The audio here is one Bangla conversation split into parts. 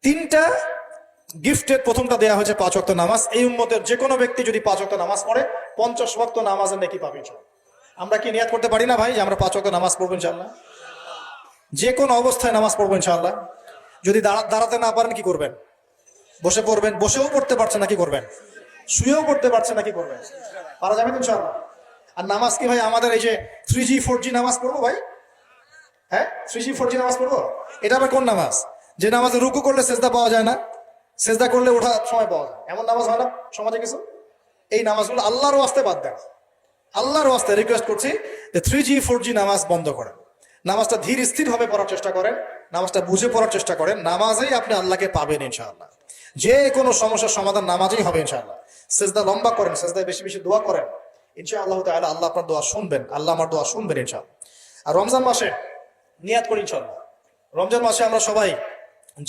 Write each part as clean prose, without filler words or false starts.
তিনটা গিফটের প্রথমটা দেয়া হয়েছে 5 ওয়াক্ত নামাজ। এই উম্মতের যে কোনো ব্যক্তি যদি 5 ওয়াক্ত নামাজ পড়ে 50 ওয়াক্ত নামাজের নেকি পাবে ইনশাআল্লাহ। আমরা কি নিয়াত করতে পারি না ভাই যে আমরা 5 ওয়াক্ত নামাজ পড়বো ইনশাআল্লাহ? যে কোনো অবস্থায় নামাজ পড়বো ইনশাআল্লাহ। যদি দাঁড়াতে না পারেন কি করবেন? বসে পড়বেন। বসেও পড়তে পারছেন না কি করবেন? শুয়েও পড়তে পারছেন না কি করবেন? পারা যাবে ইনশাআল্লাহ। আর নামাজ কি ভাই আমাদের এই যে 3G 4G নামাজ পড়বো ভাই? হ্যাঁ, 3G 4G নামাজ পড়বো? এটা আবার কোন নামাজ যে নামাজে রুকু করলে সেজদা পাওয়া যায় না, সেজদা করলে ওঠা সময় পাওয়া যায়? এমন নামাজ হয় না সমাজে কিছু? এই নামাজগুলো আল্লাহর ওয়াস্তে বাদ দেন। আল্লাহর ওয়াস্তে রিকোয়েস্ট করছি যে 3G 4G নামাজ বন্ধ করেন। নামাজটা ধীর স্থির ভাবে পড়ার চেষ্টা করেন, নামাজটা বুঝে পড়ার চেষ্টা করেন। নামাজেই আপনি আল্লাহকে পাবেন ইনশাআল্লাহ। যে কোনো সমস্যার সমাধান নামাজেই হবে ইনশাআল্লাহ। সেজদা লম্বা করেন, সেজদায় বেশি বেশি দোয়া করেন, ইনশাআল্লাহ তাআলা আল্লাহ আপনার দোয়া শুনবেন, আল্লাহ আমার দোয়া শুনবেন ইনশাআল্লাহ। আর রমজান মাসে নিয়াত করি ইনশাআল্লাহ, রমজান মাসে আমরা সবাই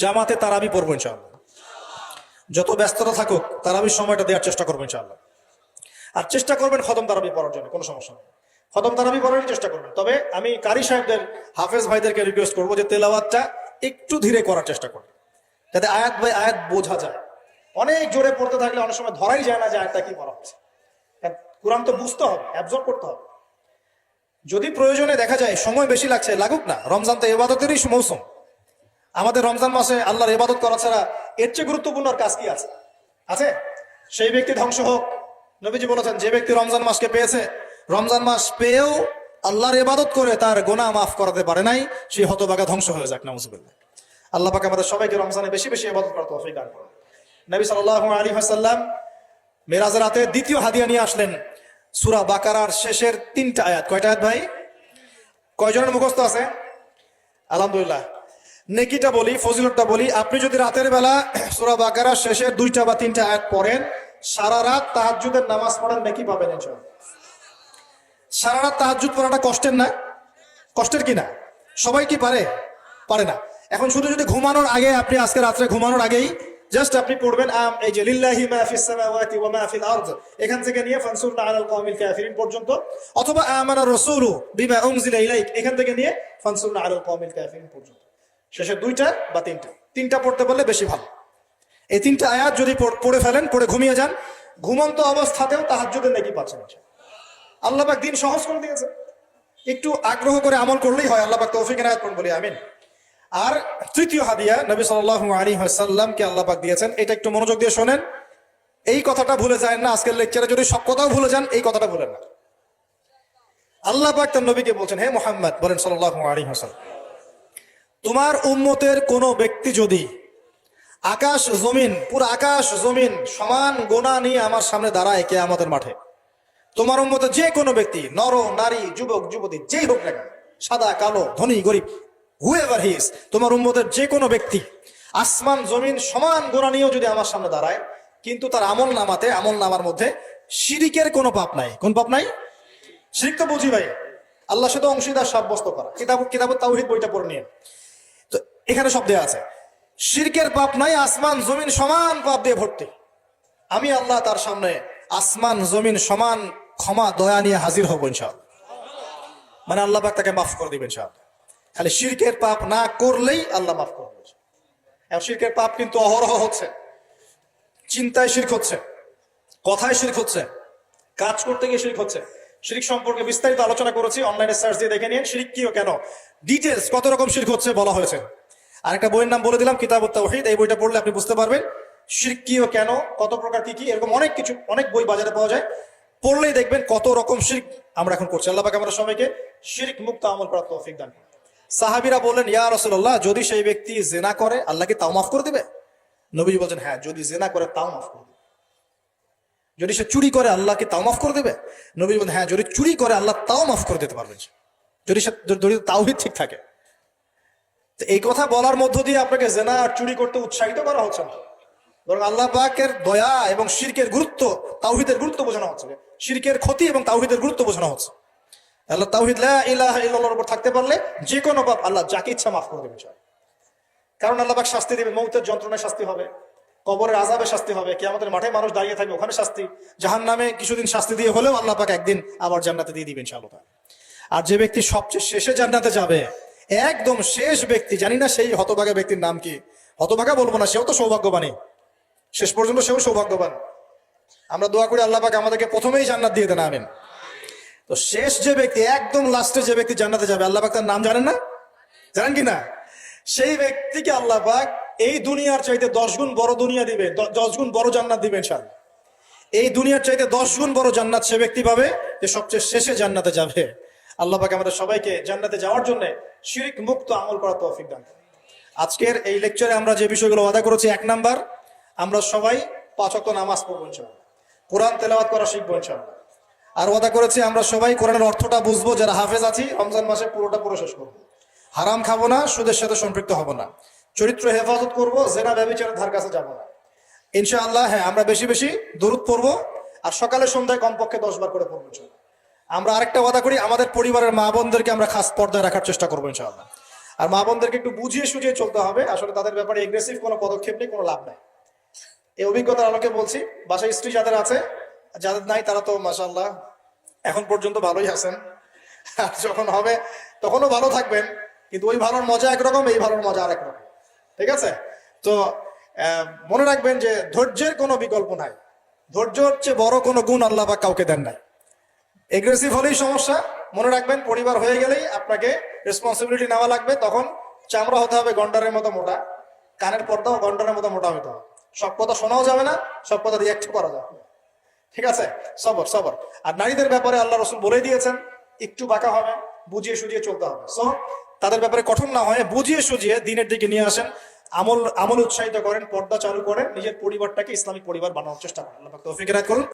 জামাতে তারাবি পড়বো ইনশাআল্লাহ। যত ব্যস্ততা থাকুক তারাবির সময়টা দেওয়ার চেষ্টা করবো ইনশাআল্লাহ। আর চেষ্টা করবেন খতম তারাবি পড়ার জন্য, কোনো সমস্যা নেই, খতম তারাবি পড়ারই চেষ্টা করবেন। তবে আমি কারি সাহেবদের, হাফেজ ভাইদেরকে রিকোয়েস্ট করবো যে তেলাওয়াতটা একটু ধীরে করার চেষ্টা করবেন, যাতে আয়াত বাই আয়াত বোঝা যায়। অনেক জোরে পড়তে থাকলে অনেক সময় ধরাই যায় না যে আয়াতটা কি পড়া হচ্ছে। কোরআন তো বুঝতে হবে, অ্যাবজর্ব করতে হবে। যদি প্রয়োজনে দেখা যায় সময় বেশি লাগছে, লাগুক না। রমজান তো ইবাদতেরই মৌসুম। আমাদের রমজান মাসে আল্লাহর ইবাদত করা ছাড়া এর চেয়ে গুরুত্বপূর্ণ আর কাজ কি আছে? আছে? সেই ব্যক্তি ধ্বংস হোক। নবীজি বলেছেন, যে ব্যক্তি রমজান মাসকে পেয়েছে, রমজান মাস পেয়েও আল্লাহর ইবাদত করে তার গুনাহ মাফ করাতে পারে নাই, সেই হতভাগা ধ্বংস হয়ে যাক, নাউজুবিল্লাহ। আল্লাহ পাক আমাদের সবাইকে রমজানে বেশি বেশি ইবাদত করার তৌফিক দান করুন। নবী সাল্লাল্লাহু আলাইহি ওয়াসাল্লাম মেরাজের রাতে দ্বিতীয় হাদিয়া নিয়ে আসলেন, সূরা বাকারার শেষের 3টা আয়াত। কয়টা আয়াত ভাই? কয়জনের মুখস্থ আছে? আলহামদুলিল্লাহ। নেকিটা বলি, ফজিলতটা বলি। আপনি যদি রাতের বেলা সূরা বাকারার শেষের 2টা বা 3টা আয়াত পড়েন, সারা রাত তাহাজ্জুদের নামাজ পড়েন, নেকি পাবেন ইনশাআল্লাহ। সারা রাত তাহাজ্জুদ পড়াটা কষ্টের না? কষ্টের কি না? সবাই কি পারে? পারে না। এখন শুধু যদি ঘুমানোর আগে, আপনি আজকে রাত্রে ঘুমানোর আগেই জাস্ট আপনি পড়বেন এই যে লিল্লাহি মা ফিস সামাওয়াতি ওয়া মা ফিল আরদ, এখান থেকে নিয়ে ফানসুরনা আলাল কওমিল কাফিরিন পর্যন্ত, অথবা আমানা রাসূলু বিমা উনজিলা ইলাইক, এখান থেকে নিয়ে ফানসুরনা আলাল কওমিল কাফিরিন পর্যন্ত, শেষের 2টা বা 3টা পড়তে বললে বেশি ভালো। এই 3টা আয়াত যদি পড়ে ফেলেন, পড়ে ঘুমিয়ে যান, ঘুমন্ত অবস্থাতেও তাহাজ্জুদের নেকি পাচ্ছেন। আল্লাহ পাক দিন সহজ করে দিয়েছে, একটু আগ্রহ করে আমল করলেই হয়। আল্লাহ পাক তৌফিক এনায়েত করুন, বলি আমিন। আর তৃতীয় হাদিয়া নবী সাল্লাল্লাহু আলাইহি ওয়াসাল্লামকে আল্লাহ পাক দিয়েছেন, এটা একটু মনোযোগ দিয়ে শোনেন। এই কথাটা ভুলে যায় না। আজকের লেকচারে যদি সব কথাও ভুলে যান, এই কথাটা ভুলেন না। আল্লাহ পাক তার নবীকে বলছেন, হে মুহাম্মদ, বলেন সাল্লাল্লাহু আলাইহি ওয়াসাল্লাম, তোমার উম্মতের কোন ব্যক্তি যদি আকাশ জমিন, পুরো আকাশ জমিন সমান গোনা নিয়ে আমার সামনে দাঁড়ায় কিয়ামতের মাঠে, তোমার উম্মতের যে কোনো ব্যক্তি, নর নারী, যুবক যুবতী, যেই হোক না কেন, সাদা কালো, ধনী গরিব, হুএভার হি ইজ, তোমার উম্মতের যে কোনো ব্যক্তি আসমান জমিন সমান গোনা নিয়েও যদি আমার সামনে দাঁড়ায়, কিন্তু তার আমল নামার মধ্যে শিরিকের কোনো পাপ নাই। কোন পাপ নাই? শিরিক তো বুঝি ভাই, আল্লাহর সাথে অংশীদার সাব্যস্ত করা। কিতাব তাওহীদ বইটা পড়ে নিয়ে, তো এখানে সব দেয়া আছে। শিরকের পাপ নাই, আসমান জমিন সমান পাপ দিয়ে ভর্তি। আমি আল্লাহ তার সামনে আসমান জমিন সমান ক্ষমা দয়া নিয়ে হাজির হব ইনশাআল্লাহ। মানে আল্লাহ পাক তাকে মাফ করে দিবেন ইনশাআল্লাহ। খালি শিরকের পাপ না করলেই আল্লাহ মাফ করবেন। এখন শিরকের পাপ কিন্তু অহরহ হচ্ছে। চিন্তায় শিরক হচ্ছে, কথায় শিরক হচ্ছে, কাজ করতে গিয়ে শিরক হচ্ছে। শিরক সম্পর্কে বিস্তারিত আলোচনা করেছি, অনলাইনে সার্চ দিয়ে দেখে নিন। শিরক কি ও কেন, ডিটেলস কত রকম শিরক হচ্ছে বলা হয়েছে। আরেকটা বইয়ের নাম বলে দিলাম, কিতাবুত তাওহীদ। এই বইটা পড়লে আপনি বুঝতে পারবেন শিরক কি ও কেন, কত প্রকার কি কি, এরকম অনেক কিছু, অনেক বই বাজারে পাওয়া যায়। পড়লেই দেখবেন কত রকম শিরক আমরা এখন করছি। আল্লাহ পাক আমরা সবাইকে শিরক মুক্ত আমল করার তৌফিক দান করুন। সাহাবীরা বললেন, ইয়া রাসূলুল্লাহ, যদি সেই ব্যক্তি জিনা করে আল্লাহ কি তাও মাফ করে দিবে? নবীজি বলছেন, হ্যাঁ, যদি জিনা করে তাও মাফ করে দিবে। যদি সে চুরি করে আল্লাহ কি তাও মাফ করে দেবে? নবীজি বলছেন, হ্যাঁ, যদি চুরি করে আল্লাহ তাও মাফ করে দিতে পারবেন, যদি তাওহীদ ঠিক থাকে। তো এই কথা বলার মধ্য দিয়ে আপনাকে জিনা আর চুরি করতে উৎসাহিত করা হচ্ছে না, বরং আল্লাহ পাকের দয়া এবং শিরকের গুরুত্ব, তাওহীদের গুরুত্ব বোঝানো হচ্ছে। শিরকের ক্ষতি এবং তাওহীদের গুরুত্ব বোঝানো হচ্ছে। আল্লাহ তাওহীদ লা ইলাহা ইল্লাল্লাহর উপর থাকতে পারলে যে কোনো পাপ আল্লাহ যাকে ইচ্ছা মাফ করে দেবেন। কারণ আল্লাহ পাক শাস্তি দেবে, মৌতের যন্ত্রণায় শাস্তি হবে, কবরের আযাবে শাস্তি হবে, কিয়ামতের মাঠে মানুষ দাঁড়িয়ে থাকবে, ওখানে শাস্তি, জাহান্নামে কিছুদিন শাস্তি দিয়ে হলেও আল্লাহ পাক একদিন আবার জান্নাতে দিয়ে দিবেন ইনশাআল্লাহ। আর যে ব্যক্তি সবচেয়ে শেষে জান্নাতে যাবে, একদম শেষ ব্যক্তি, জানি না সেই হতভাগা ব্যক্তির নাম কি, হতভাগা বলবো না, সেও তো সৌভাগ্যবানই, শেষ পর্যন্ত সেও সৌভাগ্যবান। আমরা দোয়া করি আল্লাহ পাক আমাদেরকে প্রথমেই জান্নাত দিয়ে দেন, আমিন। তো শেষ যে ব্যক্তি, একদম লাস্টে যে ব্যক্তি জান্নাতে যাবে, আল্লাহ পাক তার নাম জানেন না? জানেন কি না? সেই ব্যক্তিকে আল্লাহ পাক এই দুনিয়ার চাইতে 10 গুণ বড় দুনিয়া দিবে, 10 গুণ বড় জান্নাত দিবে ইনশাআল্লাহ। এই দুনিয়ার চাইতে 10 গুণ বড় জান্নাত সে ব্যক্তি পাবে যে সবচেয়ে শেষে জান্নাতে যাবে। আল্লাহ পাক আমাদের সবাইকে জান্নাতে যাওয়ার জন্য শিরক মুক্ত আমল করার তৌফিক দান করুন। আজকের এই লেকচারে আমরা যে বিষয়গুলো ওয়াদা করেছি, 1 নাম্বার, আমরা সবাই 5 ওয়াক্ত নামাজ পড়বো ইনশাআল্লাহ, কোরআন তেলাওয়াত করা শিখবো ইনশাআল্লাহ। আর ওয়াদা করেছি আমরা সবাই কোরআনের অর্থটা বুঝবো, যারা হাফেজ আছি রমজান মাসে পুরোটা পুরো শেষ করবো। হারাম খাবো না, সুদের সাথে সম্পৃক্ত হব না, চরিত্র হেফাজত করব, জেনা ব্যভিচারের ধার কাছে যাবো না ইনশাআল্লাহ। হ্যাঁ, আমরা বেশি বেশি দরুদ পড়বো, আর সকালে সন্ধ্যায় কমপক্ষে 10 বার করে পড়বো ইনশাআল্লাহ। আমরা আরেকটা ওয়াদা করি, আমাদের পরিবারের মা বোনদেরকে আমরা খাস পর্দায় রাখার চেষ্টা করবো ইনশাআল্লাহ। আর মা বোনদেরকে একটু বুঝিয়ে সুঝিয়ে চলতে হবে, আসলে তাদের ব্যাপারে এগ্রেসিভ কোনো পদক্ষেপ নেই, কোনো লাভ নাই। এই অভিজ্ঞতার আলোকে বলছি, বাসায় স্ত্রী যাদের আছে, যাদের নাই তারা তো মাশাআল্লাহ এখন পর্যন্ত ভালোই আছেন, আর যখন হবে তখনও ভালো থাকবেন, কিন্তু ওই ভালোর মজা একরকম, এই ভালোর মজা আরেক রকম, ঠিক আছে? তো মনে রাখবেন যে ধৈর্যের কোনো বিকল্প নাই, ধৈর্য হচ্ছে বড় কোনো গুণ আল্লাহ পাক কাউকে দেন নাই। এগ্রেসিভ হলেই সমস্যা, মনে রাখবেন পরিবার হয়ে গেলেই আপনাকে রেসপন্সিবিলিটি নেওয়া লাগবে। তখন চামড়া হতে হবে গন্ডারের মতো মোটা, কানের পর্দাও গন্ডারের মতো মোটা হতে হবে, সব কথা শোনাও যাবে না, সব কথা রিয়াক্ট করা যাবে, ঠিক আছে? সবর সবর। আর নারীদের ব্যাপারে আল্লাহ রসুল বলে দিয়েছেন, একটু বাঁকা হবে, বুঝিয়ে সুঝিয়ে চলতে হবে। সো তাদের ব্যাপারে কঠোর না হয়ে বুঝিয়ে সুঝিয়ে দিনের দিকে নিয়ে আসেন, আমল উৎসাহিত করেন, পর্দা চালু করেন, নিজের পরিবারটাকে ইসলামিক পরিবার বানানোর চেষ্টা করেন। আল্লাহ পাক তৌফিক এনায়েত করুন।